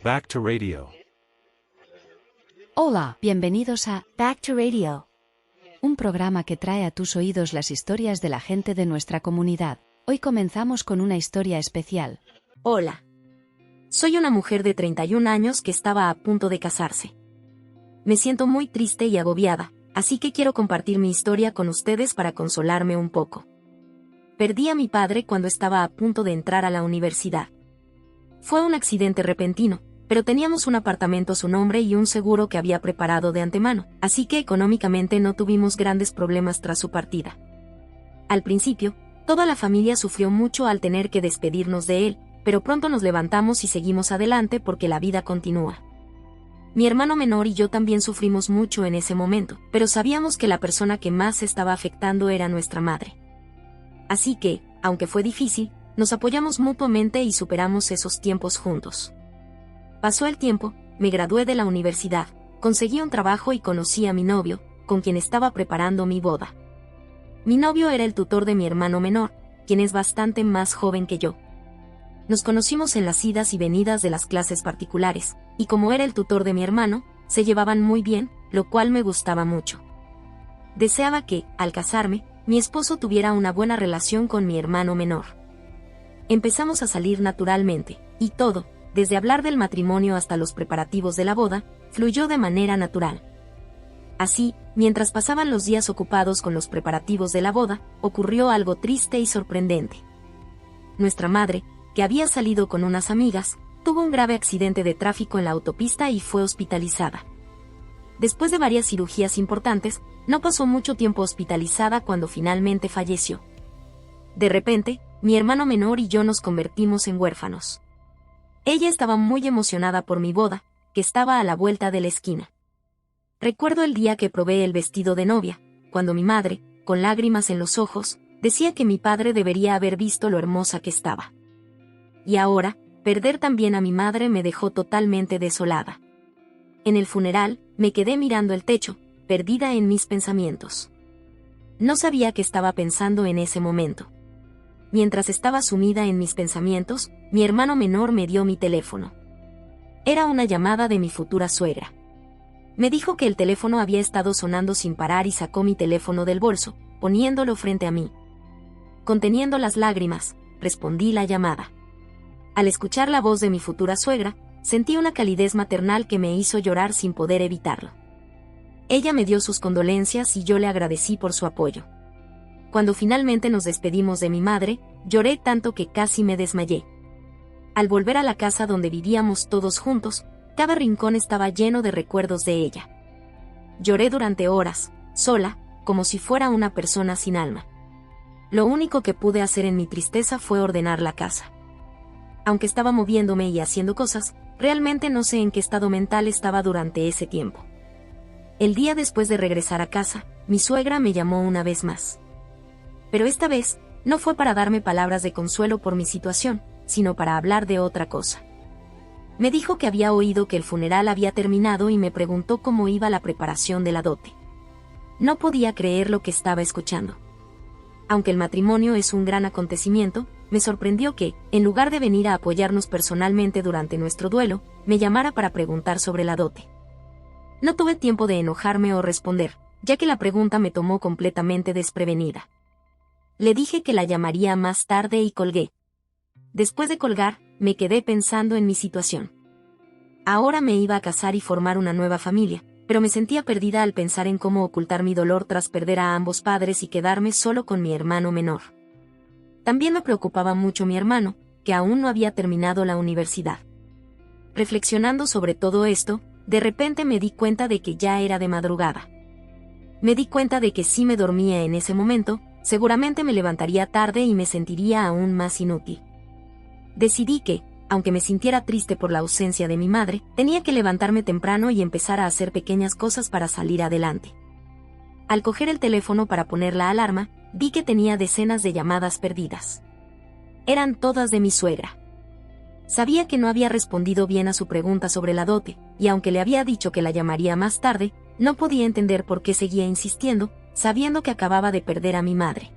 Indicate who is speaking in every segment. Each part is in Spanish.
Speaker 1: Back to Radio.
Speaker 2: Hola, bienvenidos a Back to Radio, un programa que trae a tus oídos las historias de la gente de nuestra comunidad. Hoy comenzamos con una historia especial.
Speaker 3: Hola. Soy una mujer de 31 años que estaba a punto de casarse. Me siento muy triste y agobiada, así que quiero compartir mi historia con ustedes para consolarme un poco. Perdí a mi padre cuando estaba a punto de entrar a la universidad. Fue un accidente repentino, pero teníamos un apartamento a su nombre y un seguro que había preparado de antemano, así que económicamente no tuvimos grandes problemas tras su partida. Al principio, toda la familia sufrió mucho al tener que despedirnos de él, pero pronto nos levantamos y seguimos adelante porque la vida continúa. Mi hermano menor y yo también sufrimos mucho en ese momento, pero sabíamos que la persona que más se estaba afectando era nuestra madre. Así que, aunque fue difícil, nos apoyamos mutuamente y superamos esos tiempos juntos. Pasó el tiempo, me gradué de la universidad, conseguí un trabajo y conocí a mi novio, con quien estaba preparando mi boda. Mi novio era el tutor de mi hermano menor, quien es bastante más joven que yo. Nos conocimos en las idas y venidas de las clases particulares, y como era el tutor de mi hermano, se llevaban muy bien, lo cual me gustaba mucho. Deseaba que, al casarme, mi esposo tuviera una buena relación con mi hermano menor. Empezamos a salir naturalmente, y todo, desde hablar del matrimonio hasta los preparativos de la boda, fluyó de manera natural. Así, mientras pasaban los días ocupados con los preparativos de la boda, ocurrió algo triste y sorprendente. Nuestra madre, que había salido con unas amigas, tuvo un grave accidente de tráfico en la autopista y fue hospitalizada. Después de varias cirugías importantes, no pasó mucho tiempo hospitalizada cuando finalmente falleció. De repente, mi hermano menor y yo nos convertimos en huérfanos. Ella estaba muy emocionada por mi boda, que estaba a la vuelta de la esquina. Recuerdo el día que probé el vestido de novia, cuando mi madre, con lágrimas en los ojos, decía que mi padre debería haber visto lo hermosa que estaba. Y ahora, perder también a mi madre me dejó totalmente desolada. En el funeral, me quedé mirando el techo, perdida en mis pensamientos. No sabía qué estaba pensando en ese momento. Mientras estaba sumida en mis pensamientos, mi hermano menor me dio mi teléfono. Era una llamada de mi futura suegra. Me dijo que el teléfono había estado sonando sin parar y sacó mi teléfono del bolso, poniéndolo frente a mí. Conteniendo las lágrimas, respondí la llamada. Al escuchar la voz de mi futura suegra, sentí una calidez maternal que me hizo llorar sin poder evitarlo. Ella me dio sus condolencias y yo le agradecí por su apoyo. Cuando finalmente nos despedimos de mi madre, lloré tanto que casi me desmayé. Al volver a la casa donde vivíamos todos juntos, cada rincón estaba lleno de recuerdos de ella. Lloré durante horas, sola, como si fuera una persona sin alma. Lo único que pude hacer en mi tristeza fue ordenar la casa. Aunque estaba moviéndome y haciendo cosas, realmente no sé en qué estado mental estaba durante ese tiempo. El día después de regresar a casa, mi suegra me llamó una vez más. Pero esta vez, no fue para darme palabras de consuelo por mi situación, sino para hablar de otra cosa. Me dijo que había oído que el funeral había terminado y me preguntó cómo iba la preparación de la dote. No podía creer lo que estaba escuchando. Aunque el matrimonio es un gran acontecimiento, me sorprendió que, en lugar de venir a apoyarnos personalmente durante nuestro duelo, me llamara para preguntar sobre la dote. No tuve tiempo de enojarme o responder, ya que la pregunta me tomó completamente desprevenida. Le dije que la llamaría más tarde y colgué. Después de colgar, me quedé pensando en mi situación. Ahora me iba a casar y formar una nueva familia, pero me sentía perdida al pensar en cómo ocultar mi dolor tras perder a ambos padres y quedarme solo con mi hermano menor. También me preocupaba mucho mi hermano, que aún no había terminado la universidad. Reflexionando sobre todo esto, de repente me di cuenta de que ya era de madrugada. Me di cuenta de que si me dormía en ese momento, seguramente me levantaría tarde y me sentiría aún más inútil. Decidí que, aunque me sintiera triste por la ausencia de mi madre, tenía que levantarme temprano y empezar a hacer pequeñas cosas para salir adelante. Al coger el teléfono para poner la alarma, vi que tenía decenas de llamadas perdidas. Eran todas de mi suegra. Sabía que no había respondido bien a su pregunta sobre la dote, y aunque le había dicho que la llamaría más tarde, no podía entender por qué seguía insistiendo, sabiendo que acababa de perder a mi madre.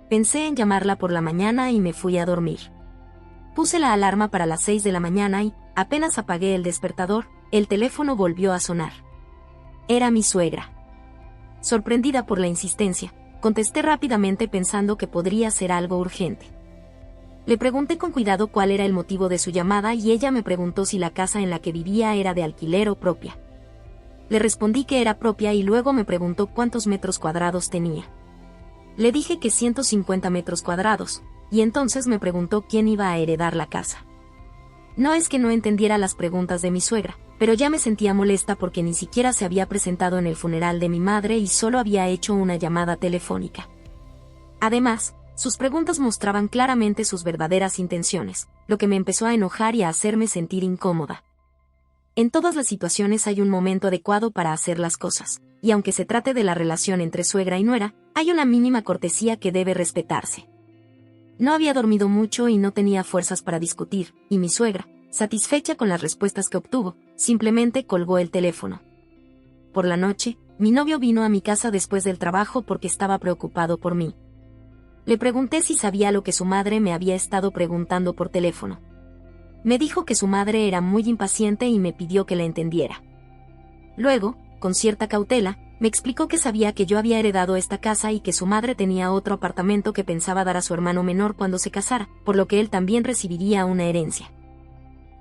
Speaker 3: Pensé en llamarla por la mañana y me fui a dormir. Puse la alarma para las 6 de la mañana y, apenas apagué el despertador, el teléfono volvió a sonar. Era mi suegra. Sorprendida por la insistencia, contesté rápidamente pensando que podría ser algo urgente. Le pregunté con cuidado cuál era el motivo de su llamada y ella me preguntó si la casa en la que vivía era de alquiler o propia. Le respondí que era propia y luego me preguntó cuántos metros cuadrados tenía. Le dije que 150 metros cuadrados, y entonces me preguntó quién iba a heredar la casa. No es que no entendiera las preguntas de mi suegra, pero ya me sentía molesta porque ni siquiera se había presentado en el funeral de mi madre y solo había hecho una llamada telefónica. Además, sus preguntas mostraban claramente sus verdaderas intenciones, lo que me empezó a enojar y a hacerme sentir incómoda. En todas las situaciones hay un momento adecuado para hacer las cosas, y aunque se trate de la relación entre suegra y nuera, hay una mínima cortesía que debe respetarse. No había dormido mucho y no tenía fuerzas para discutir, y mi suegra, satisfecha con las respuestas que obtuvo, simplemente colgó el teléfono. Por la noche, mi novio vino a mi casa después del trabajo porque estaba preocupado por mí. Le pregunté si sabía lo que su madre me había estado preguntando por teléfono. Me dijo que su madre era muy impaciente y me pidió que la entendiera. Luego, con cierta cautela, me explicó que sabía que yo había heredado esta casa y que su madre tenía otro apartamento que pensaba dar a su hermano menor cuando se casara, por lo que él también recibiría una herencia.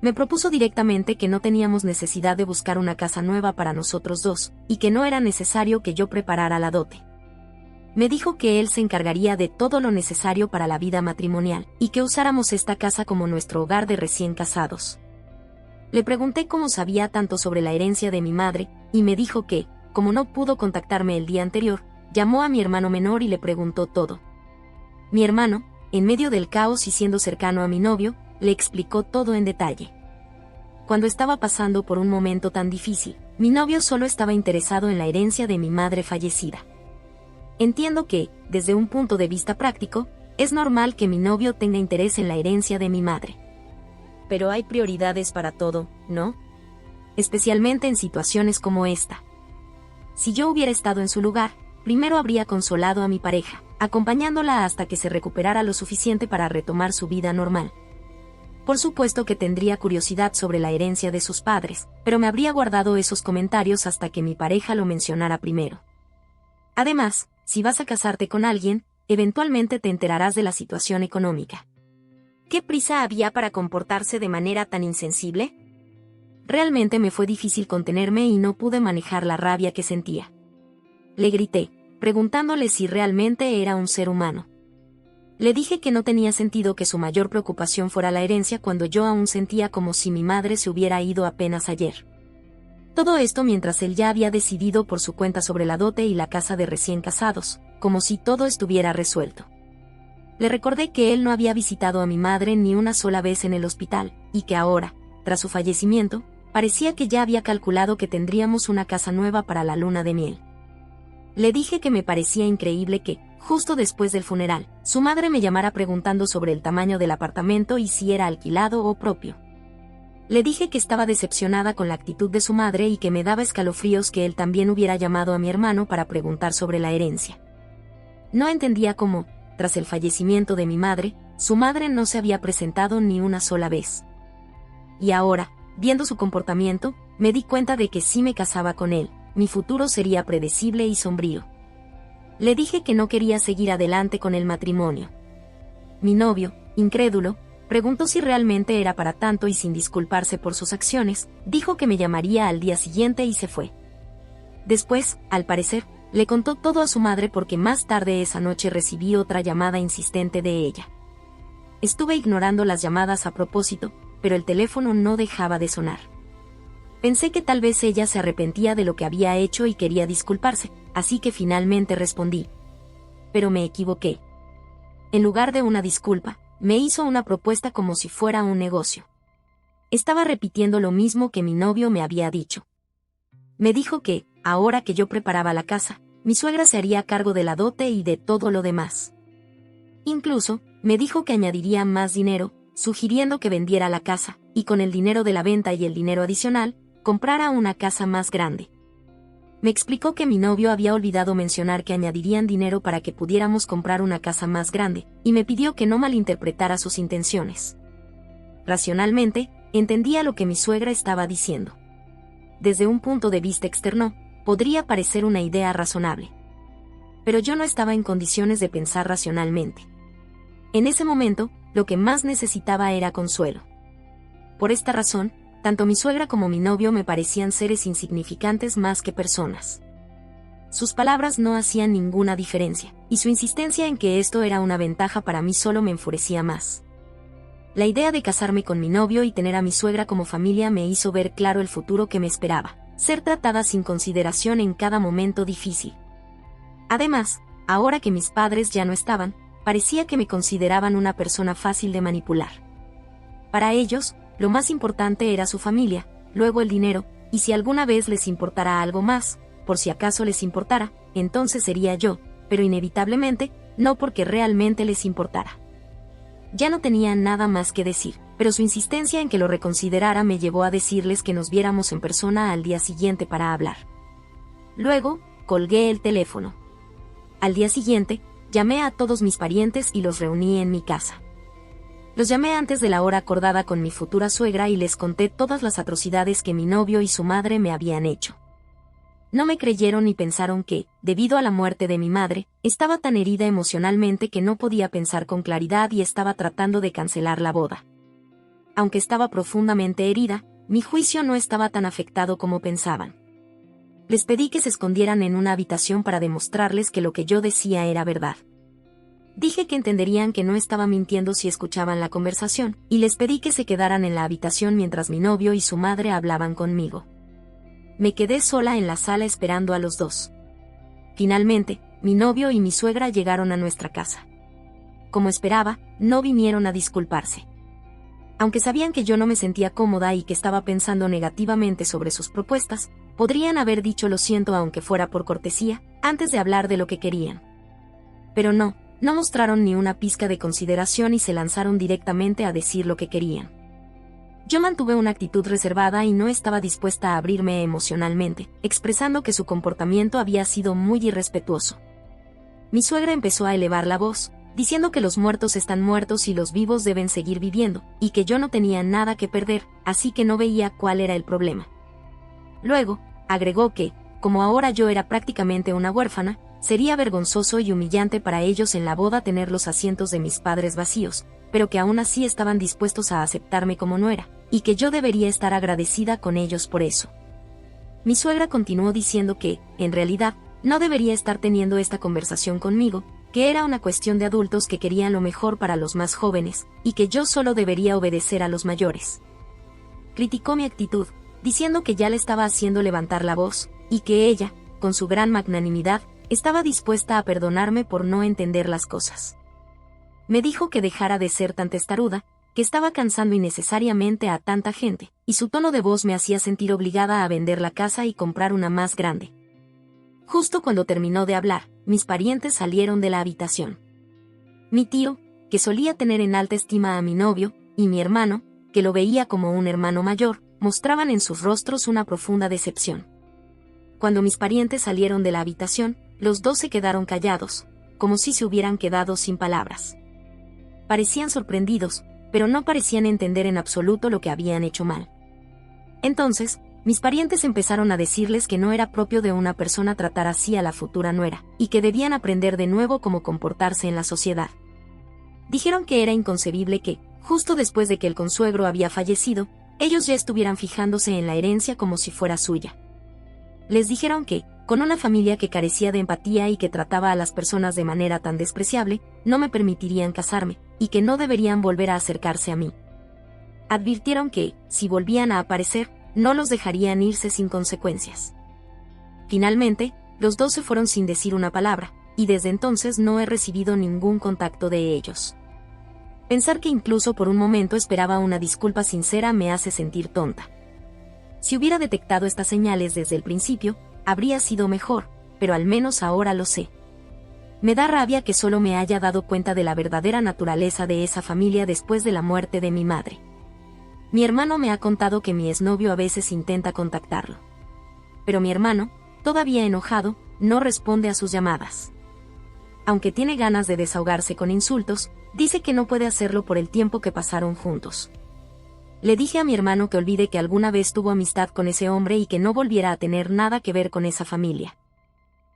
Speaker 3: Me propuso directamente que no teníamos necesidad de buscar una casa nueva para nosotros dos, y que no era necesario que yo preparara la dote. Me dijo que él se encargaría de todo lo necesario para la vida matrimonial, y que usáramos esta casa como nuestro hogar de recién casados. Le pregunté cómo sabía tanto sobre la herencia de mi madre, y me dijo que, como no pudo contactarme el día anterior, llamó a mi hermano menor y le preguntó todo. Mi hermano, en medio del caos y siendo cercano a mi novio, le explicó todo en detalle. Cuando estaba pasando por un momento tan difícil, mi novio solo estaba interesado en la herencia de mi madre fallecida. Entiendo que, desde un punto de vista práctico, es normal que mi novio tenga interés en la herencia de mi madre. Pero hay prioridades para todo, ¿no? Especialmente en situaciones como esta. Si yo hubiera estado en su lugar, primero habría consolado a mi pareja, acompañándola hasta que se recuperara lo suficiente para retomar su vida normal. Por supuesto que tendría curiosidad sobre la herencia de sus padres, pero me habría guardado esos comentarios hasta que mi pareja lo mencionara primero. Además, si vas a casarte con alguien, eventualmente te enterarás de la situación económica. ¿Qué prisa había para comportarse de manera tan insensible? Realmente me fue difícil contenerme y no pude manejar la rabia que sentía. Le grité, preguntándole si realmente era un ser humano. Le dije que no tenía sentido que su mayor preocupación fuera la herencia cuando yo aún sentía como si mi madre se hubiera ido apenas ayer. Todo esto mientras él ya había decidido por su cuenta sobre la dote y la casa de recién casados, como si todo estuviera resuelto. Le recordé que él no había visitado a mi madre ni una sola vez en el hospital, y que ahora, tras su fallecimiento, parecía que ya había calculado que tendríamos una casa nueva para la luna de miel. Le dije que me parecía increíble que, justo después del funeral, su madre me llamara preguntando sobre el tamaño del apartamento y si era alquilado o propio. Le dije que estaba decepcionada con la actitud de su madre y que me daba escalofríos que él también hubiera llamado a mi hermano para preguntar sobre la herencia. No entendía cómo, tras el fallecimiento de mi madre, su madre no se había presentado ni una sola vez. Y ahora, viendo su comportamiento, me di cuenta de que si me casaba con él, mi futuro sería predecible y sombrío. Le dije que no quería seguir adelante con el matrimonio. Mi novio, incrédulo, preguntó si realmente era para tanto y sin disculparse por sus acciones, dijo que me llamaría al día siguiente y se fue. Después, al parecer, le contó todo a su madre porque más tarde esa noche recibí otra llamada insistente de ella. Estuve ignorando las llamadas a propósito, pero el teléfono no dejaba de sonar. Pensé que tal vez ella se arrepentía de lo que había hecho y quería disculparse, así que finalmente respondí. Pero me equivoqué. En lugar de una disculpa, me hizo una propuesta como si fuera un negocio. Estaba repitiendo lo mismo que mi novio me había dicho. Me dijo que, ahora que yo preparaba la casa, mi suegra se haría cargo de la dote y de todo lo demás. Incluso, me dijo que añadiría más dinero, sugiriendo que vendiera la casa, y con el dinero de la venta y el dinero adicional, comprara una casa más grande. Me explicó que mi novio había olvidado mencionar que añadirían dinero para que pudiéramos comprar una casa más grande, y me pidió que no malinterpretara sus intenciones. Racionalmente, entendía lo que mi suegra estaba diciendo. Desde un punto de vista externo, podría parecer una idea razonable. Pero yo no estaba en condiciones de pensar racionalmente. En ese momento, lo que más necesitaba era consuelo. Por esta razón, tanto mi suegra como mi novio me parecían seres insignificantes más que personas. Sus palabras no hacían ninguna diferencia, y su insistencia en que esto era una ventaja para mí solo me enfurecía más. La idea de casarme con mi novio y tener a mi suegra como familia me hizo ver claro el futuro que me esperaba, ser tratada sin consideración en cada momento difícil. Además, ahora que mis padres ya no estaban, parecía que me consideraban una persona fácil de manipular. Para ellos, lo más importante era su familia, luego el dinero, y si alguna vez les importara algo más, por si acaso les importara, entonces sería yo, pero inevitablemente, no porque realmente les importara. Ya no tenía nada más que decir, pero su insistencia en que lo reconsiderara me llevó a decirles que nos viéramos en persona al día siguiente para hablar. Luego, colgué el teléfono. Al día siguiente, llamé a todos mis parientes y los reuní en mi casa. Los llamé antes de la hora acordada con mi futura suegra y les conté todas las atrocidades que mi novio y su madre me habían hecho. No me creyeron y pensaron que, debido a la muerte de mi madre, estaba tan herida emocionalmente que no podía pensar con claridad y estaba tratando de cancelar la boda. Aunque estaba profundamente herida, mi juicio no estaba tan afectado como pensaban. Les pedí que se escondieran en una habitación para demostrarles que lo que yo decía era verdad. Dije que entenderían que no estaba mintiendo si escuchaban la conversación, y les pedí que se quedaran en la habitación mientras mi novio y su madre hablaban conmigo. Me quedé sola en la sala esperando a los dos. Finalmente, mi novio y mi suegra llegaron a nuestra casa. Como esperaba, no vinieron a disculparse. Aunque sabían que yo no me sentía cómoda y que estaba pensando negativamente sobre sus propuestas, podrían haber dicho lo siento aunque fuera por cortesía, antes de hablar de lo que querían. Pero no mostraron ni una pizca de consideración y se lanzaron directamente a decir lo que querían. Yo mantuve una actitud reservada y no estaba dispuesta a abrirme emocionalmente, expresando que su comportamiento había sido muy irrespetuoso. Mi suegra empezó a elevar la voz, diciendo que los muertos están muertos y los vivos deben seguir viviendo, y que yo no tenía nada que perder, así que no veía cuál era el problema. Luego, agregó que, como ahora yo era prácticamente una huérfana, sería vergonzoso y humillante para ellos en la boda tener los asientos de mis padres vacíos, pero que aún así estaban dispuestos a aceptarme como nuera, y que yo debería estar agradecida con ellos por eso. Mi suegra continuó diciendo que, en realidad, no debería estar teniendo esta conversación conmigo, que era una cuestión de adultos que querían lo mejor para los más jóvenes, y que yo solo debería obedecer a los mayores. Criticó mi actitud, diciendo que ya le estaba haciendo levantar la voz, y que ella, con su gran magnanimidad, estaba dispuesta a perdonarme por no entender las cosas. Me dijo que dejara de ser tan testaruda, que estaba cansando innecesariamente a tanta gente, y su tono de voz me hacía sentir obligada a vender la casa y comprar una más grande. Justo cuando terminó de hablar, mis parientes salieron de la habitación. Mi tío, que solía tener en alta estima a mi novio, y mi hermano, que lo veía como un hermano mayor, mostraban en sus rostros una profunda decepción. Cuando mis parientes salieron de la habitación, los dos se quedaron callados, como si se hubieran quedado sin palabras. Parecían sorprendidos, pero no parecían entender en absoluto lo que habían hecho mal. Entonces, mis parientes empezaron a decirles que no era propio de una persona tratar así a la futura nuera, y que debían aprender de nuevo cómo comportarse en la sociedad. Dijeron que era inconcebible que, justo después de que el consuegro había fallecido, ellos ya estuvieran fijándose en la herencia como si fuera suya. Les dijeron que, con una familia que carecía de empatía y que trataba a las personas de manera tan despreciable, no me permitirían casarme, y que no deberían volver a acercarse a mí. Advirtieron que, si volvían a aparecer, no los dejarían irse sin consecuencias. Finalmente, los dos se fueron sin decir una palabra, y desde entonces no he recibido ningún contacto de ellos. Pensar que incluso por un momento esperaba una disculpa sincera me hace sentir tonta. Si hubiera detectado estas señales desde el principio, habría sido mejor, pero al menos ahora lo sé. Me da rabia que solo me haya dado cuenta de la verdadera naturaleza de esa familia después de la muerte de mi madre. Mi hermano me ha contado que mi exnovio a veces intenta contactarlo. Pero mi hermano, todavía enojado, no responde a sus llamadas. Aunque tiene ganas de desahogarse con insultos, dice que no puede hacerlo por el tiempo que pasaron juntos. Le dije a mi hermano que olvide que alguna vez tuvo amistad con ese hombre y que no volviera a tener nada que ver con esa familia.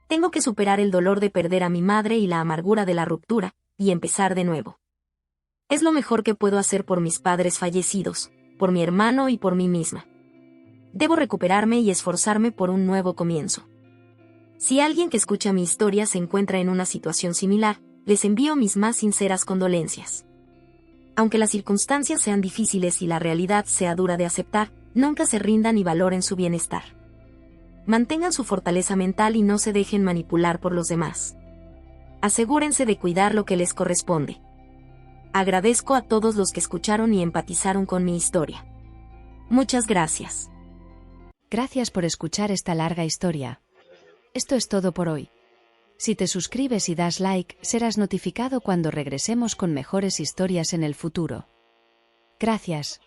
Speaker 3: Tengo que superar el dolor de perder a mi madre y la amargura de la ruptura, y empezar de nuevo. Es lo mejor que puedo hacer por mis padres fallecidos, por mi hermano y por mí misma. Debo recuperarme y esforzarme por un nuevo comienzo. Si alguien que escucha mi historia se encuentra en una situación similar, les envío mis más sinceras condolencias. Aunque las circunstancias sean difíciles y la realidad sea dura de aceptar, nunca se rindan y valoren su bienestar. Mantengan su fortaleza mental y no se dejen manipular por los demás. Asegúrense de cuidar lo que les corresponde. Agradezco a todos los que escucharon y empatizaron con mi historia. Muchas gracias.
Speaker 2: Gracias por escuchar esta larga historia. Esto es todo por hoy. Si te suscribes y das like, serás notificado cuando regresemos con mejores historias en el futuro. Gracias.